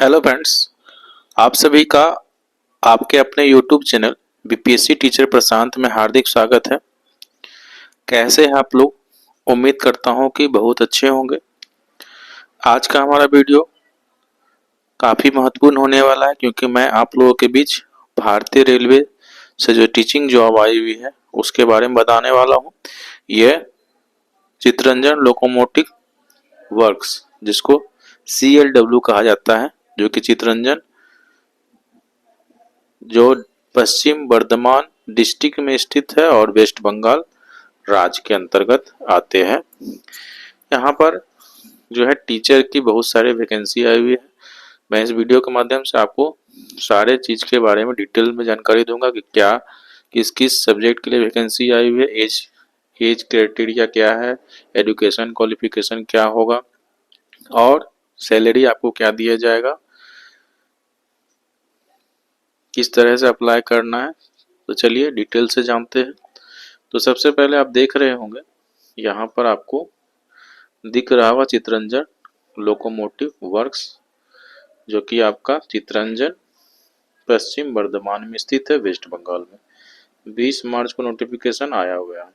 Hello friends, आप सभी का आपके अपने यूट्यूब चैनल बीपीएससी टीचर प्रशांत में हार्दिक स्वागत है। कैसे हैं आप लोग? उम्मीद करता हूं कि बहुत अच्छे होंगे। आज का हमारा वीडियो काफ़ी महत्वपूर्ण होने वाला है क्योंकि मैं आप लोगों के बीच भारतीय रेलवे से जो टीचिंग जॉब आई हुई है उसके बारे में बताने वाला हूं। यह चितरंजन लोकोमोटिव वर्क्स, जिसको CLW कहा जाता है, जो कि चितरंजन जो पश्चिम बर्धमान डिस्ट्रिक्ट में स्थित है और वेस्ट बंगाल राज्य के अंतर्गत आते हैं। यहाँ पर जो है टीचर की बहुत सारी वैकेंसी आई हुई है। मैं इस वीडियो के माध्यम से आपको सारे चीज़ के बारे में डिटेल में जानकारी दूंगा कि क्या किस किस सब्जेक्ट के लिए वैकेंसी आई हुई है, एज क्राइटेरिया क्या है, एजुकेशन क्वालिफिकेशन क्या होगा और सैलरी आपको क्या दिया जाएगा, किस तरह से अप्लाई करना है। तो चलिए डिटेल से जानते हैं। तो सबसे पहले आप देख रहे होंगे यहाँ पर आपको दिख रहा हुआ चितरंजन लोकोमोटिव वर्क्स, जो कि आपका चितरंजन पश्चिम बर्धमान में स्थित है, वेस्ट बंगाल में। 20 मार्च को नोटिफिकेशन आया हुआ है।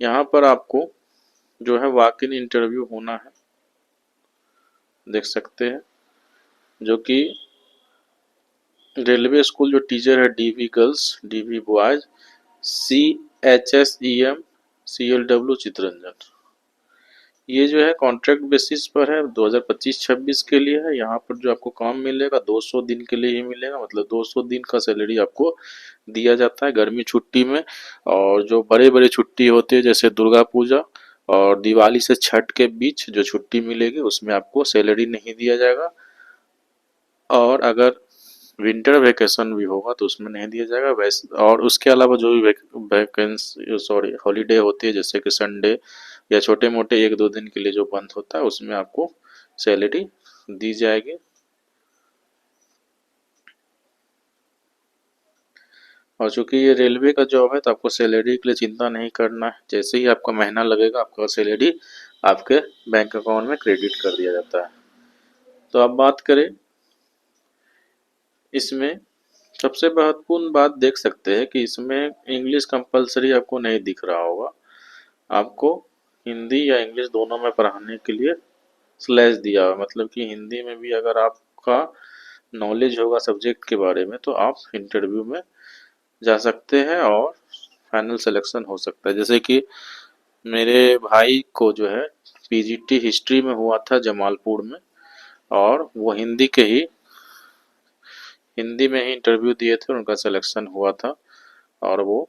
यहाँ पर आपको जो है वॉक इन इंटरव्यू होना है, देख सकते हैं, जो कि रेलवे स्कूल जो टीचर है DV girls, DV boys, CHSEM CLW Chittaranjan, ये जो है कॉन्ट्रैक्ट बेसिस पर है, 2025-26 के लिए है। यहाँ पर जो आपको काम मिलेगा 200 दिन के लिए ही मिलेगा, मतलब 200 दिन का सैलरी आपको दिया जाता है गर्मी छुट्टी में। और जो बड़े बड़े छुट्टी होती है जैसे दुर्गा पूजा और दिवाली से छठ के बीच जो छुट्टी मिलेगी उसमें आपको सैलरी नहीं दिया जाएगा। और अगर विंटर वेकेशन भी होगा तो उसमें नहीं दिया जाएगा वैसे। और उसके अलावा जो भी वैकेंसी हॉलीडे होती है जैसे कि संडे या छोटे मोटे 1-2 दिन के लिए जो बंद होता है उसमें आपको सैलरी दी जाएगी। और चूंकि ये रेलवे का जॉब है तो आपको सैलरी के लिए चिंता नहीं करना है। जैसे ही आपका महीना लगेगा आपका सैलरी आपके बैंक अकाउंट में क्रेडिट कर दिया जाता है। तो अब बात करें इसमें, सबसे महत्वपूर्ण बात देख सकते हैं कि इसमें इंग्लिश कंपलसरी आपको नहीं दिख रहा होगा। आपको हिंदी या इंग्लिश दोनों में पढ़ाने के लिए स्लैश दिया हुआ, मतलब कि हिंदी में भी अगर आपका नॉलेज होगा सब्जेक्ट के बारे में तो आप इंटरव्यू में जा सकते हैं और फाइनल सिलेक्शन हो सकता है। जैसे कि मेरे भाई को जो है PGT हिस्ट्री में हुआ था जमालपुर में, और वो हिंदी में ही इंटरव्यू दिए थे, उनका सिलेक्शन हुआ था और वो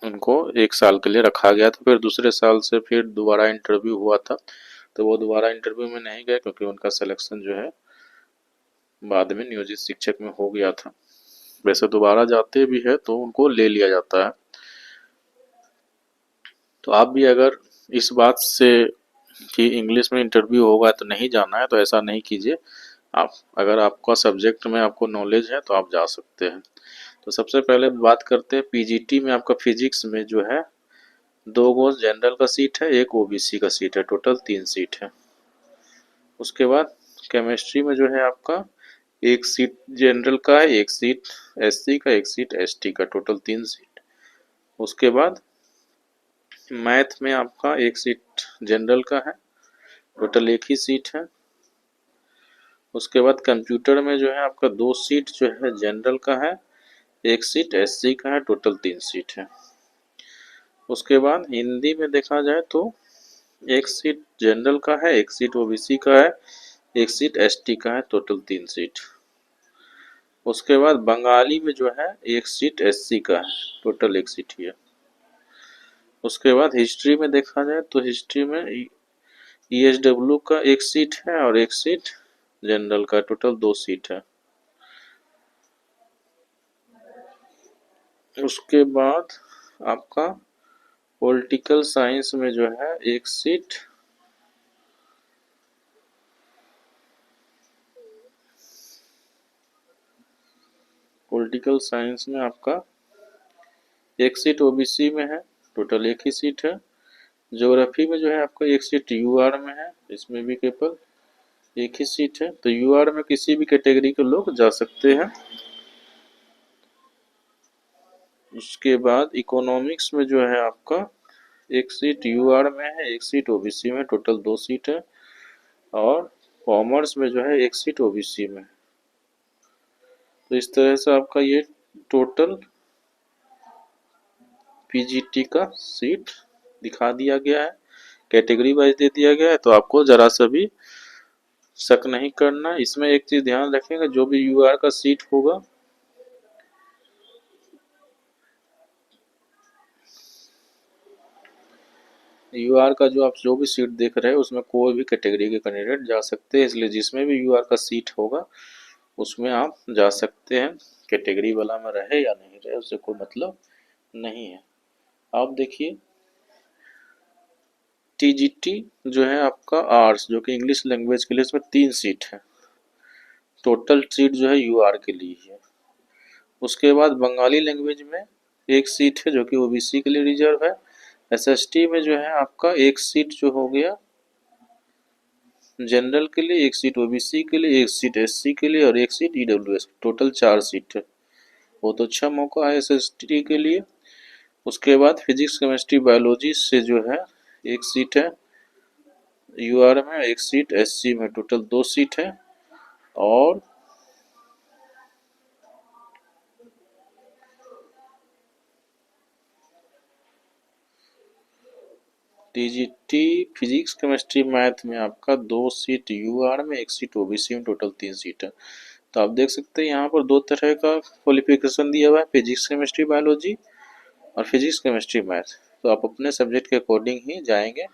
उनको 1 साल के लिए रखा गया था। फिर दूसरे साल से फिर दोबारा इंटरव्यू हुआ था तो वो दोबारा इंटरव्यू में नहीं गए क्योंकि उनका सिलेक्शन जो है बाद में नियोजित शिक्षक में हो गया था। वैसे दोबारा जाते भी है तो उनको ले लिया जाता है। तो आप भी अगर इस बात से कि इंग्लिश में इंटरव्यू होगा तो नहीं जाना है तो ऐसा नहीं कीजिए। आप अगर आपका सब्जेक्ट में आपको नॉलेज है तो आप जा सकते हैं। तो सबसे पहले बात करते हैं PGT में आपका फिजिक्स में जो है 2 गो जनरल का सीट है, 1 OBC का सीट है, टोटल 3 सीट है। उसके बाद केमिस्ट्री में जो है आपका 1 सीट जनरल का है, 1 सीट SC का, 1 सीट ST का, टोटल 3 सीट। उसके बाद मैथ में आपका 1 सीट जनरल का है, टोटल 1 ही सीट है। उसके बाद कंप्यूटर में जो है आपका 2 सीट जो है जनरल का है, 1 सीट SC का है, टोटल 3 सीट है। उसके बाद हिंदी में देखा जाए तो 1 सीट जनरल का है, 1 सीट OBC का है, 1 सीट ST का है, टोटल 3 सीट। उसके बाद बंगाली में जो है 1 सीट SC का है, टोटल 1 सीट ही है। उसके बाद हिस्ट्री में देखा जाए तो हिस्ट्री में ESW का 1 सीट है और 1 सीट जनरल का, टोटल 2 सीट है। उसके बाद आपका पॉलिटिकल साइंस में जो है 1 सीट पॉलिटिकल साइंस में आपका 1 सीट OBC में है, टोटल 1 ही सीट है। ज्योग्राफी में जो है आपका 1 सीट UR में है, इसमें भी केवल एक ही सीट है, तो यूआर में किसी भी कैटेगरी के लोग जा सकते हैं। उसके बाद इकोनॉमिक्स में जो है आपका एक सीट यूआर में है, एक सीट ओबीसी में, टोटल 2 सीट है। और कॉमर्स में जो है एक सीट ओबीसी में। तो इस तरह से आपका ये टोटल पीजीटी का सीट दिखा दिया गया है, कैटेगरी वाइज दे दिया गया है। तो आपको जरा सा भी शक नहीं करना। इसमें एक चीज ध्यान रखेंगे, जो भी यूआर का सीट होगा यूआर का जो भी सीट देख रहे हैं उसमें कोई भी कैटेगरी के कैंडिडेट जा सकते हैं, इसलिए जिसमें भी यूआर का सीट होगा उसमें आप जा सकते हैं। कैटेगरी वाला में रहे या नहीं रहे उससे कोई मतलब नहीं है। आप देखिए टीजीटी जो है आपका आर्ट्स जो कि इंग्लिश लैंग्वेज के लिए, इसमें 3 सीट है। टोटल सीट जो है यूआर के लिए है। उसके बाद बंगाली लैंग्वेज में एक सीट है जो कि ओबीसी के लिए रिजर्व है। एसएसटी में जो है आपका एक सीट जो हो गया जनरल के लिए, एक सीट ओबीसी के लिए, एक सीट एससी के लिए और एक सीट ईडब्ल्यूएस, टोटल 4 सीट है। बहुत अच्छा मौका है एसएसटी के लिए। उसके बाद फिजिक्स केमिस्ट्री बायोलॉजी से जो है एक सीट है यूआर में, एक सीट एससी में, टोटल 2 सीट है। और टीजीटी फिजिक्स केमिस्ट्री मैथ में आपका 2 सीट यूआर में, एक सीट ओबीसी में, टोटल 3 सीट है। तो आप देख सकते हैं यहाँ पर 2 तरह का क्वालिफिकेशन दिया हुआ है, फिजिक्स केमिस्ट्री बायोलॉजी और फिजिक्स केमिस्ट्री मैथ। तो आप अपने सब्जेक्ट के अकॉर्डिंग ही जाएंगे।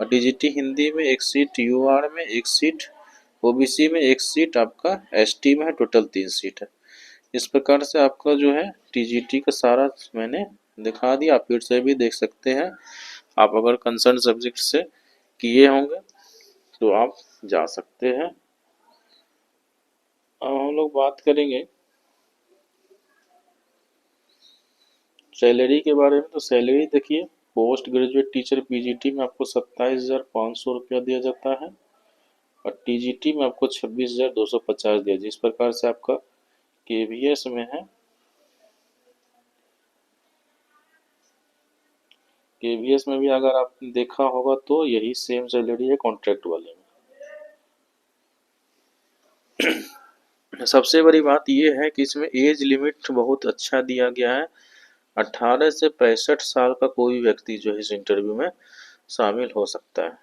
और टीजीटी हिंदी में एक सीट यूआर में, एक सीट ओबीसी में, एक सीट आपका एसटी में है, टोटल 3 सीट है। इस प्रकार से आपका जो है टीजीटी का सारा मैंने दिखा दिया। आप फिर से भी देख सकते हैं। आप अगर कंसर्न सब्जेक्ट से किए होंगे तो आप जा सकते हैं। अब हम लोग बात करेंगे सैलरी के बारे में। तो सैलरी देखिए, पोस्ट ग्रेजुएट टीचर पीजीटी में आपको 27,500 रुपया दिया जाता है और टीजीटी में आपको 26,250 दिया। जिस प्रकार से आपका केवीएस में है, केवीएस में भी अगर आपने देखा होगा तो यही सेम सैलरी है कॉन्ट्रैक्ट वाले में। सबसे बड़ी बात यह है कि इसमें एज लिमिट बहुत अच्छा दिया गया है। 18 से 65 साल का कोई व्यक्ति जो है इस इंटरव्यू में शामिल हो सकता है।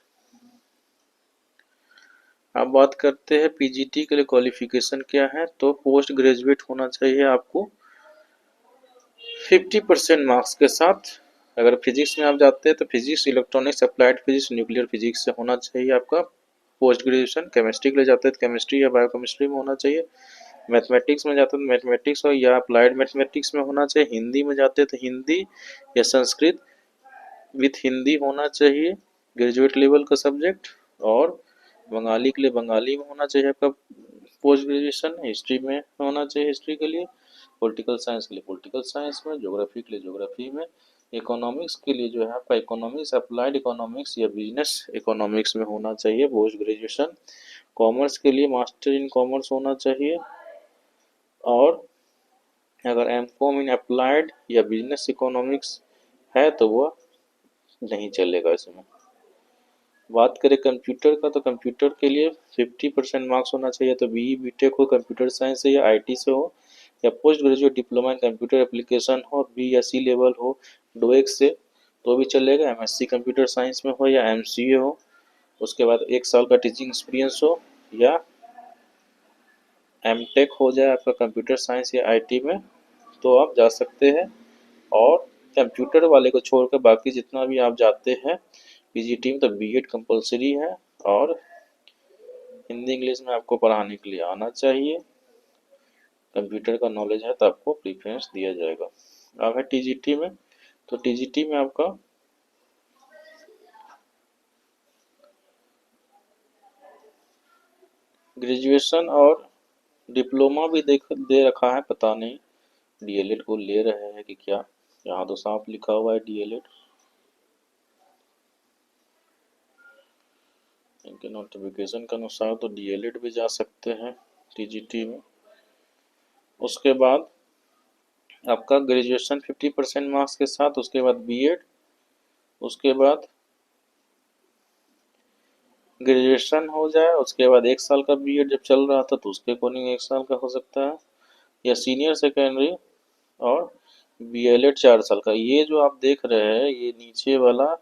अब बात करते हैं पीजीटी के लिए क्वालिफिकेशन क्या है। तो पोस्ट ग्रेजुएट होना चाहिए आपको 50% मार्क्स के साथ। अगर फिजिक्स में आप जाते हैं तो physics, electronics, applied physics, nuclear physics से होना चाहिए आपका पोस्ट ग्रेजुएशन। केमिस्ट्री के लिए जाते हैं तो केमिस्ट्री या बायोकेमिस्ट्री में होना चाहिए। मैथमेटिक्स में जाते हैं तो मैथमेटिक्स और या अप्लाइड मैथमेटिक्स में होना चाहिए। हिंदी में जाते हैं तो हिंदी या संस्कृत विथ हिंदी होना चाहिए, ग्रेजुएट लेवल का सब्जेक्ट। और बंगाली के लिए बंगाली में होना चाहिए आपका पोस्ट ग्रेजुएशन। हिस्ट्री में होना चाहिए हिस्ट्री के लिए, पॉलिटिकल साइंस के लिए पॉलिटिकल साइंस में, ज्योग्राफी के लिए ज्योग्राफी में, इकोनॉमिक्स के लिए जो है आपका इकोनॉमिक्स, अप्लाइड इकोनॉमिक्स या बिजनेस इकोनॉमिक्स में होना चाहिए पोस्ट ग्रेजुएशन। कॉमर्स के लिए मास्टर इन कॉमर्स होना चाहिए। और अगर एम कॉम इन अप्लाइड या बिजनेस इकोनॉमिक्स है तो वह नहीं चलेगा इसमें। बात करें कंप्यूटर का, तो कंप्यूटर के लिए 50% मार्क्स होना चाहिए। तो बीई बीटेक हो कंप्यूटर साइंस से या आईटी से हो, या post graduate diploma in computer application हो, बी या सी लेवल हो डोएक्स से तो भी चलेगा। एमएससी कंप्यूटर साइंस में हो या एमसीए हो। उसके बाद 1 साल का टीचिंग एक्सपीरियंस हो या एमटेक हो जाए आपका कंप्यूटर साइंस या आईटी में तो आप जा सकते हैं। और कंप्यूटर वाले को छोड़कर बाकी जितना भी आप जाते हैं पीजीटी में तो बीएड कंपलसरी है। और हिंदी इंग्लिश में आपको पढ़ाने के लिए आना चाहिए, कंप्यूटर का नॉलेज है तो आपको प्रीफरेंस दिया जाएगा। अब है टीजीटी में, तो टीजीटी में आपका ग्रेजुएशन और डिप्लोमा भी दे रखा है, पता नहीं डीएलएड को ले रहे हैं कि क्या। यहाँ तो साफ लिखा हुआ है डीएलएड। इनके नोटिफिकेशन के अनुसार तो डीएलएड भी जा सकते हैं टीजीटी में। उसके बाद आपका ग्रेजुएशन 50% मार्क्स के साथ, उसके बाद बीएड, उसके बाद ग्रेजुएशन हो जाए, उसके बाद 1 साल का बीएड जब चल रहा था तो उसके अकॉर्डिंग 1 साल का हो सकता है, या सीनियर सेकेंडरी, और बीएलएड 4 साल का। ये जो आप देख रहे हैं ये नीचे वाला,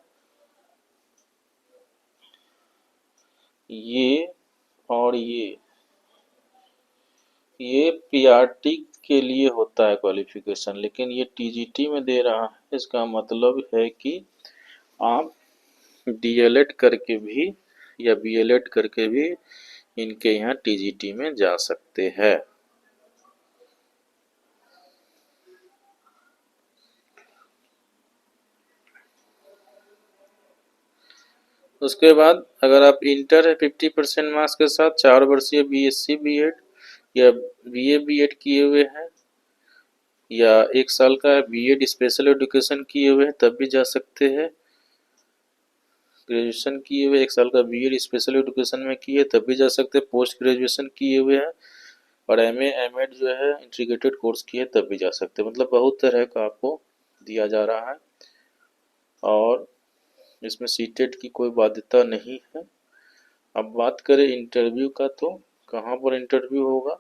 ये और ये पीआरटी के लिए होता है क्वालिफिकेशन, लेकिन ये टीजीटी में दे रहा है। इसका मतलब है कि आप डीएलएड करके भी या बीएलएड करके भी इनके यहाँ टीजीटी में जा सकते हैं। उसके बाद अगर आप इंटर है 50% मार्क्स के साथ, 4 वर्षीय बीएससी बीएड या बीए बीएड किए हुए हैं, या 1 साल का बीएड स्पेशल एजुकेशन किए हुए हैं तब भी जा सकते हैं। ग्रेजुएशन किए हुए 1 साल का बीएड स्पेशल एजुकेशन में किए तब भी जा सकते हैं। पोस्ट ग्रेजुएशन किए हुए हैं और एमए एमएड जो है इंटीग्रेटेड कोर्स किए तब भी जा सकते हैं। मतलब बहुत तरह का आपको दिया जा रहा है और इसमें सीटेट की कोई बाध्यता नहीं है। अब बात करें इंटरव्यू का, तो कहाँ पर इंटरव्यू होगा?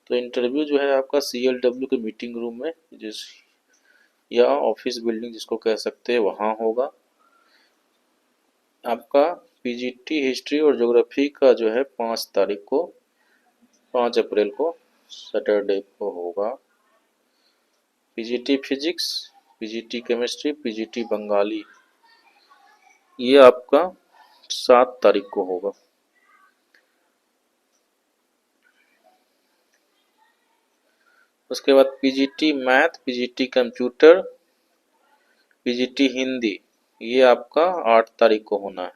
तो इंटरव्यू जो है आपका सीएलडब्ल्यू के मीटिंग रूम में, जिस या ऑफिस बिल्डिंग जिसको कह सकते हैं, वहाँ होगा। आपका पीजीटी हिस्ट्री और ज्योग्राफी का जो है 5 तारीख को, 5 अप्रैल को, सैटरडे को होगा। PGT physics, PGT chemistry, PGT Bengali, ये आपका 7 तारीख को होगा। उसके बाद PGT math, PGT computer, PGT Hindi, ये आपका 8 तारीख को होना है।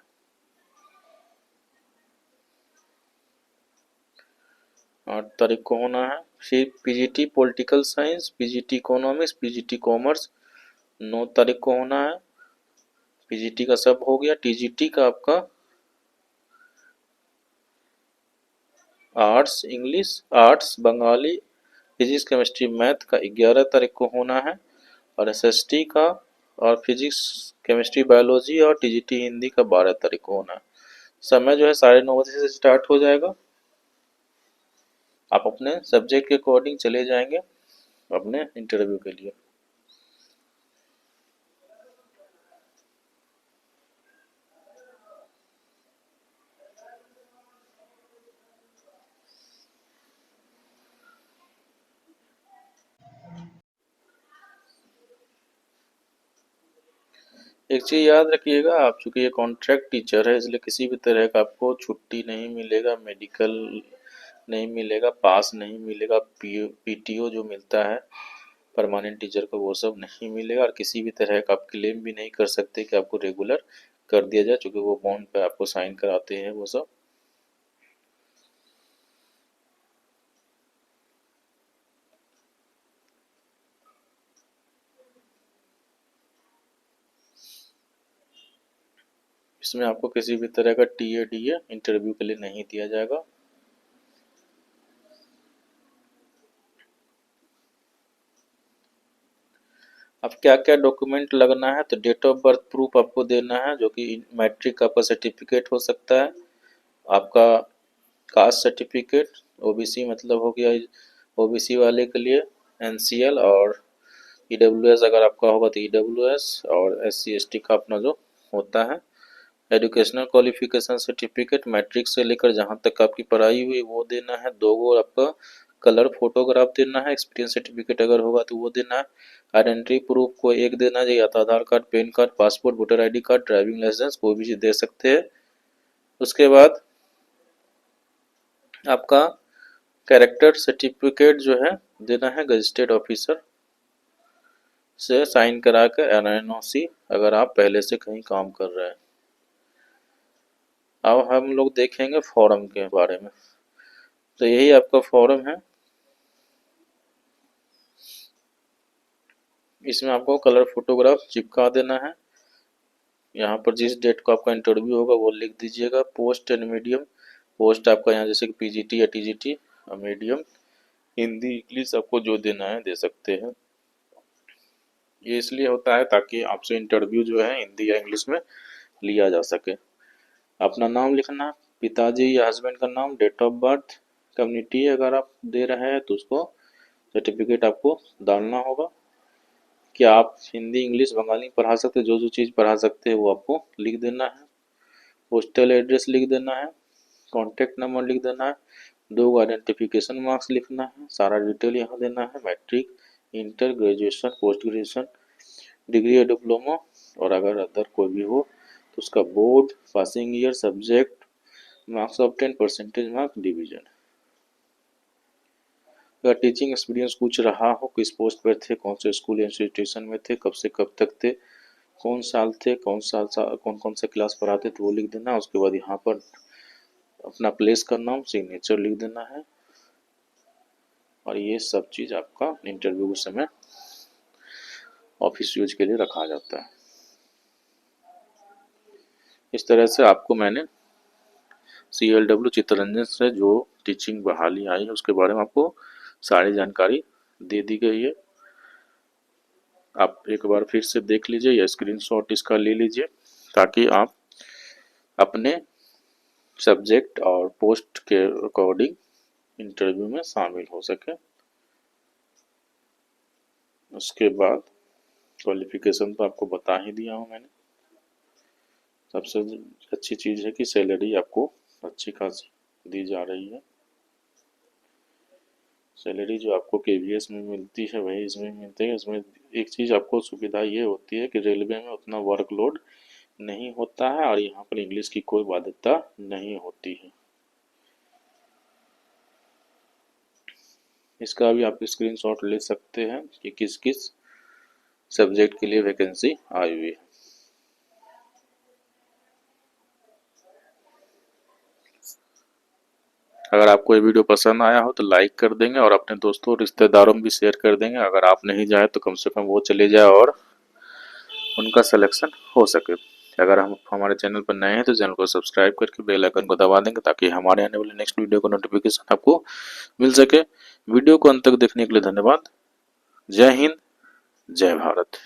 8 तारीख को होना है। फिर PGT political science, PGT economics, PGT commerce 9 तारीख को होना है। पीजीटी का सब हो गया। टीजीटी का आपका arts, English, arts, Bengali, physics, chemistry, math का 11 तारीख को होना है। और एसएसटी का और फिजिक्स, केमिस्ट्री, बायोलॉजी और टीजीटी हिंदी का 12 तारीख को होना है। समय जो है 9:30 से स्टार्ट हो जाएगा। आप अपने सब्जेक्ट के अकॉर्डिंग चले जाएंगे अपने इंटरव्यू के लिए। एक चीज़ याद रखिएगा, आप चूंकि ये कॉन्ट्रैक्ट टीचर है इसलिए किसी भी तरह का आपको छुट्टी नहीं मिलेगा, मेडिकल नहीं मिलेगा, पास नहीं मिलेगा, पीटीओ जो मिलता है परमानेंट टीचर को वो सब नहीं मिलेगा, और किसी भी तरह का आप क्लेम भी नहीं कर सकते कि आपको रेगुलर कर दिया जाए, चूँकि वो बॉन्ड पे आपको साइन कराते हैं वो सब। इसमें आपको किसी भी तरह का टीए डीए इंटरव्यू के लिए नहीं दिया जाएगा। अब क्या क्या डॉक्यूमेंट लगना है? तो डेट ऑफ बर्थ प्रूफ आपको देना है, जो कि मैट्रिक का आपका सर्टिफिकेट हो सकता है, आपका कास्ट सर्टिफिकेट, ओबीसी मतलब हो गया ओबीसी वाले के लिए एनसीएल, और ईडब्ल्यूएस अगर आपका होगा तो ईडब्ल्यूएस, और एससी एसटी का अपना जो होता है एजुकेशनल क्वालिफिकेशन सर्टिफिकेट, मैट्रिक से लेकर जहाँ तक आपकी पढ़ाई हुई वो देना है। 2 आपका कलर फोटोग्राफ देना है। एक्सपीरियंस सर्टिफिकेट अगर होगा तो वो देना है। आइडेंटिटी प्रूफ को एक देना है, या तो Aadhaar card, PAN card, passport, voter ID card, driving licence, कोई भी चीज़ दे सकते हैं। उसके बाद आपका कैरेक्टर सर्टिफिकेट जो है देना है गजिस्ट्रेड ऑफिसर से साइन करा कर, एनओसी, अगर आप पहले से कहीं काम कर रहे हैं। अब हम लोग देखेंगे फॉर्म के बारे में। तो यही आपका फॉर्म है, इसमें आपको कलर फोटोग्राफ चिपका देना है। यहाँ पर जिस डेट को आपका इंटरव्यू होगा वो लिख दीजिएगा। पोस्ट एंड मीडियम, पोस्ट आपका यहाँ जैसे कि पीजीटी या टीजीटी, और मीडियम हिंदी इंग्लिश आपको जो देना है दे सकते हैं। ये इसलिए होता है ताकि आपसे इंटरव्यू जो है हिंदी या इंग्लिश में लिया जा सके। अपना नाम लिखना, पिताजी या हस्बैंड का नाम, डेट ऑफ बर्थ, कम्युनिटी अगर आप दे रहे हैं तो उसको सर्टिफिकेट आपको डालना होगा। क्या आप हिंदी इंग्लिश बंगाली पढ़ा सकते, जो जो चीज़ पढ़ा सकते हैं वो आपको लिख देना है। पोस्टल एड्रेस लिख देना है, कॉन्टैक्ट नंबर लिख देना है, 2 आइडेंटिफिकेशन मार्क्स लिखना है, सारा डिटेल यहाँ देना है। Matric, inter, graduation, post graduation, degree या डिप्लोमा, और अगर अदर कोई भी हो तो उसका board, passing year, subject, marks of 10, percentage mark, division. अगर टीचिंग एक्सपीरियंस कुछ रहा हो, किस पोस्ट पर थे, कौन से स्कूल इंस्टीट्यूशन में थे, कब से कब तक थे, कौन साल थे, कौन कौन से क्लास पढ़ाते थे वो लिख देना। उसके बाद यहाँ पर अपना प्लेस का नाम, सिग्नेचर लिख देना है। और ये सब चीज़ आपका इंटरव्यू के समय ऑफिस यूज के लिए रखा जाता है। इस तरह से आपको मैंने CLW चित्तरंजन से जो टीचिंग बहाली आई है उसके बारे में आपको सारी जानकारी दे दी गई है। आप एक बार फिर से देख लीजिए या स्क्रीनशॉट इसका ले लीजिए ताकि आप अपने सब्जेक्ट और पोस्ट के अकॉर्डिंग इंटरव्यू में शामिल हो सके। उसके बाद क्वालिफिकेशन तो आपको बता ही दिया हूँ मैंने। सबसे अच्छी चीज़ है कि सैलरी आपको अच्छी खासी दी जा रही है। सैलरी जो आपको KVS में मिलती है वही इसमें मिलती है। इसमें एक चीज़ आपको सुविधा ये होती है कि रेलवे में उतना वर्कलोड नहीं होता है और यहाँ पर इंग्लिश की कोई बाध्यता नहीं होती है। इसका भी आप स्क्रीनशॉट ले सकते हैं कि किस किस सब्जेक्ट के लिए वैकेंसी आई हुई है। अगर आपको ये वीडियो पसंद आया हो तो लाइक कर देंगे और अपने दोस्तों और रिश्तेदारों में भी शेयर कर देंगे। अगर आप नहीं जाए तो कम से कम वो चले जाए और उनका सिलेक्शन हो सके। अगर हम हमारे चैनल पर नए हैं तो चैनल को सब्सक्राइब करके बेल आइकन को दबा देंगे ताकि हमारे आने वाले नेक्स्ट वीडियो का नोटिफिकेशन आपको मिल सके। वीडियो को अंत तक देखने के लिए धन्यवाद। जय हिंद, जय भारत।